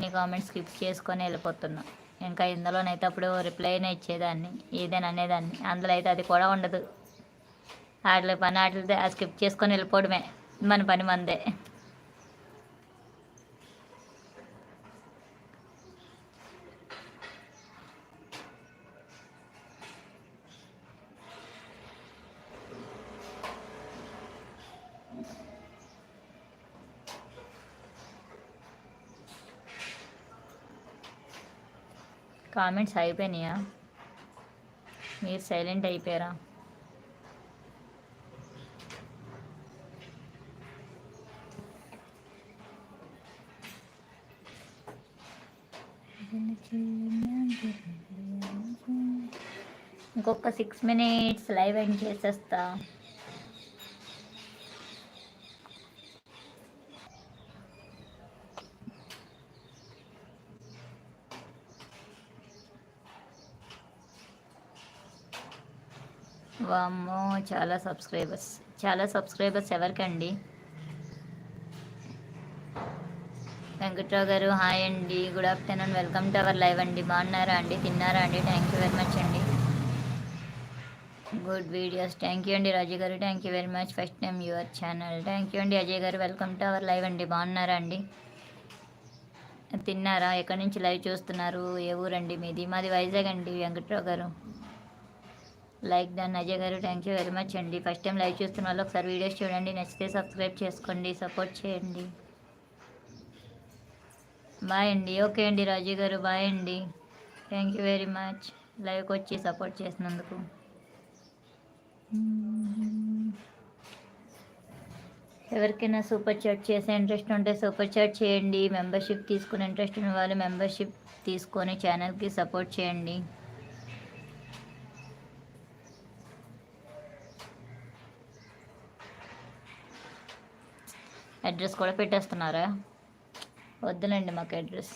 అన్ని comments skip చేసుకొని వెళ్ళిపోతున్నా. ఇంకా ఇందులోనైతే అప్పుడు రిప్లైనే ఇచ్చేదాన్ని, ఏదైనా అనేదాన్ని. అందులో అయితే అది కూడా ఉండదు. వాటి పని వాటితో స్కిప్ చేసుకొని వెళ్ళిపోవడమే, మన పని మందే. కామెంట్స్ అయిపోయినాయా? మీరు సైలెంట్ అయిపోయారా? ఇంకొక 6 minutes లైవ్ ఎండ్ చేసేస్తా. వామ్మో, చాలా సబ్స్క్రైబర్స్ ఎవరికండి? వెంకట్రావు గారు హాయ్ అండి, good afternoon, welcome to our live అండి. బాగున్నారా అండి? తిన్నారా అండి? థ్యాంక్ యూ వెరీ మచ్ అండి. గుడ్ వీడియోస్, థ్యాంక్ యూ అండి. రాజు గారు thank you very much, first time your channel. Thank you అండి. అజయ్ గారు వెల్కమ్ టు అవర్ లైవ్ అండి. బాగున్నారా అండి? తిన్నారా? ఎక్కడి నుంచి లైవ్ చూస్తున్నారు? ఏ ఊరండి మీది? మాది వైజాగ్ అండి. వెంకట్రావు గారు లైక్ డన్. అజయ్ గారు థ్యాంక్ యూ వెరీ మచ్ అండి. ఫస్ట్ టైం లైవ్ చూస్తున్న వాళ్ళు ఒకసారి వీడియోస్ చూడండి, నచ్చితే సబ్స్క్రైబ్ చేసుకోండి, సపోర్ట్ చేయండి. బాయ్ అండి. ఓకే అండి రాజు గారు, బాయ్ అండి. థ్యాంక్ యూ వెరీ మచ్ లైవ్కి వచ్చి సపోర్ట్ చేసినందుకు. ఎవరికైనా సూపర్ చాట్ చేసే ఇంట్రెస్ట్ ఉంటే సూపర్ చాట్ చేయండి. మెంబర్షిప్ తీసుకునే ఇంట్రెస్ట్ ఉన్న వాళ్ళు మెంబర్షిప్ తీసుకొని ఛానల్కి సపోర్ట్ చేయండి. అడ్రస్ కూడా పెట్టేస్తున్నారా? వద్దులండి మాకు అడ్రస్.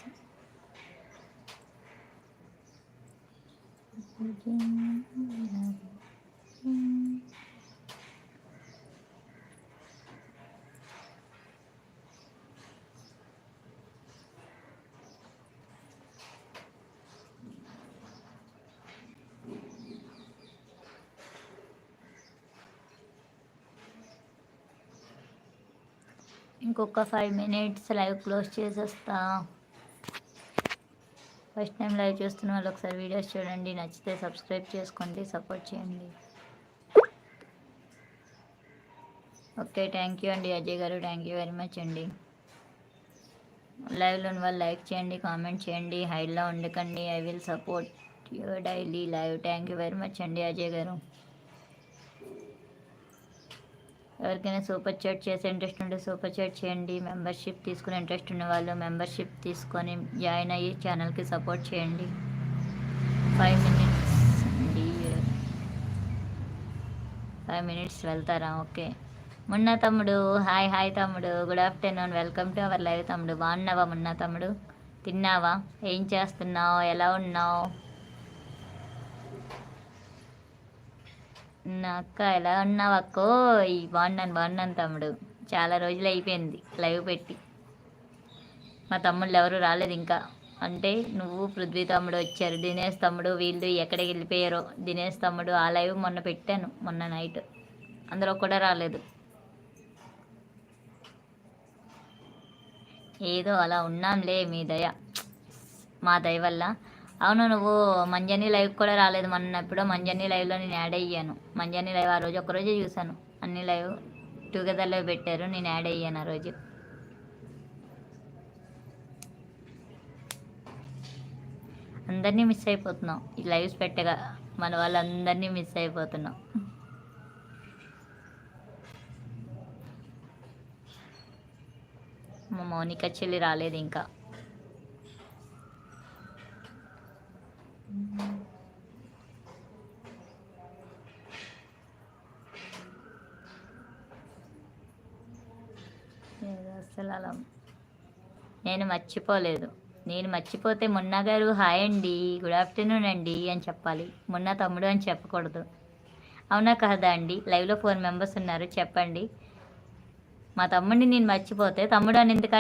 ఇంకొక 5 minutes లైవ్ క్లోజ్ చేసేస్తా. ఫస్ట్ టైం లైవ్ చూస్తున్న వాళ్ళు ఒకసారి వీడియోస్ చూడండి, నచ్చితే సబ్స్క్రైబ్ చేసుకోండి, సపోర్ట్ చేయండి. ఓకే, థ్యాంక్ యూ అండి. అజయ్ గారు థ్యాంక్ యూ వెరీ మచ్ అండి. లైవ్లో ఉన్న వాళ్ళు లైక్ చేయండి, కామెంట్ చేయండి, హైడ్లో ఉండకండి. I will support your daily live. Thank you very much అండి అజయ్ గారు. ఎవరికైనా సూపర్ చాట్ చేసే ఇంట్రెస్ట్ ఉంటే సూపర్ చాట్ చేయండి. మెంబర్షిప్ తీసుకునే ఇంట్రెస్ట్ ఉన్న వాళ్ళు మెంబర్షిప్ తీసుకొని జాయిన్ అయ్యి ఛానల్కి సపోర్ట్ చేయండి. 5 minutes అండి. 5 minutes వెళ్తారా? ఓకే. మున్నా తమ్ముడు హాయ్ తమ్ముడు, good afternoon, welcome to our live తమ్ముడు. బాగున్నావా మున్నా తమ్ముడు? తిన్నావా? ఏం చేస్తున్నావు? ఎలా ఉన్నావు? నా అక్క ఎలా ఉన్నావు అక్కో? బాగున్నాను తమ్ముడు. చాలా రోజులు అయిపోయింది లైవ్ పెట్టి. మా తమ్ముళ్ళు ఎవరు రాలేదు ఇంకా. అంటే నువ్వు, పృథ్వీ తమ్ముడు వచ్చారు, దినేష్ తమ్ముడు, వీళ్ళు ఎక్కడికి వెళ్ళిపోయారో. దినేష్ తమ్ముడు ఆ లైవ్ మొన్న పెట్టాను, మొన్న నైట్, అందులో కూడా రాలేదు. ఏదో అలా ఉన్నాంలే, మీ దయ, మా దయ వల్ల. అవును, నువ్వు మంజని లైవ్ కూడా రాలేదు మొన్న. ఎప్పుడో మంజని లైవ్లో నేను యాడ్ అయ్యాను. మంజని లైవ్ ఆ రోజు ఒకరోజే చూశాను. అన్ని లైవ్ టుగెదర్లో పెట్టారు, నేను యాడ్ అయ్యాను ఆ రోజు. అందరినీ మిస్ అయిపోతున్నాం ఈ లైవ్స్ పెట్టగా. మన వాళ్ళందరినీ మిస్ అయిపోతున్నాం. మా మౌనిక చెల్లి రాలేదు ఇంకా. అసలు అలా నేను మర్చిపోలేదు. నేను మర్చిపోతే మున్నా గారు హాయ్ అండి, గుడ్ ఆఫ్టర్నూన్ అండి అని చెప్పాలి, మున్నా తమ్ముడు అని చెప్పకూడదు. అవునా కాదా అండి? లైవ్లో 4 members ఉన్నారు, చెప్పండి. మా తమ్ముడిని నేను మర్చిపోతే తమ్ముడు అని ఎందుకంటే